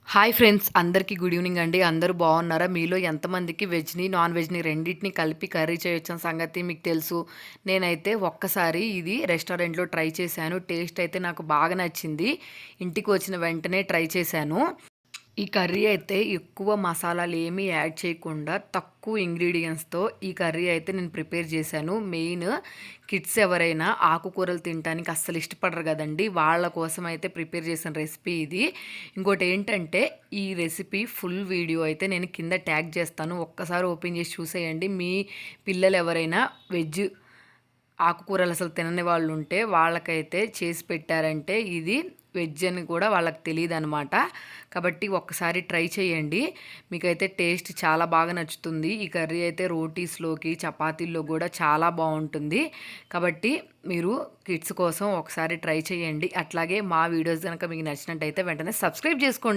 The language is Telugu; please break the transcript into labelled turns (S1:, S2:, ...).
S1: హాయ్ ఫ్రెండ్స్, అందరికీ గుడ్ ఈవినింగ్ అండి. అందరూ బాగున్నారా? మీలో ఎంతమందికి వెజ్‌ని, నాన్ వెజ్‌ని రెండిటిని కలిపి కర్రీ చేయొచ్చన్న సంగతి మీకు తెలుసు. నేనైతే ఒక్కసారి ఇది రెస్టారెంట్‌లో ట్రై చేశాను. టేస్ట్ అయితే నాకు బాగా నచ్చింది. ఇంటికి వచ్చిన వెంటనే ట్రై చేశాను. ఈ కర్రీ అయితే ఎక్కువ మసాలాలు ఏమీ యాడ్ చేయకుండా తక్కువ ఇంగ్రీడియంట్స్‌తో ఈ కర్రీ అయితే నేను ప్రిపేర్ చేశాను. మెయిన్ కిడ్స్ ఎవరైనా ఆకుకూరలు తినటానికి అస్సలు ఇష్టపడరు కదండీ! వాళ్ళ కోసం అయితే ప్రిపేర్ చేసిన రెసిపీ ఇది. ఇంకోటి ఏంటంటే ఈ రెసిపీ ఫుల్ వీడియో అయితే నేను కింద ట్యాగ్ చేస్తాను. ఒక్కసారి ఓపెన్ చేసి చూసేయండి. మీ పిల్లలు ఎవరైనా వెజ్ ఆకుకూరలు అసలు తినని వాళ్ళు ఉంటే వాళ్ళకైతే చేసి పెట్టారంటే ఇది వెజ్ అని కూడా వాళ్ళకి తెలియదనమాట. కాబట్టి ఒక్కసారి ట్రై చేయండి. మీకైతే టేస్ట్ చాలా బాగా నచ్చుతుంది. ఈ కర్రీ అయితే రోటీస్లోకి, చపాతీల్లో కూడా చాలా బాగుంటుంది. కాబట్టి మీరు కిడ్స్ కోసం ఒకసారి ట్రై చేయండి. అట్లాగే మా వీడియోస్ కనుక మీకు నచ్చినట్టయితే వెంటనే సబ్స్క్రైబ్ చేసుకోండి.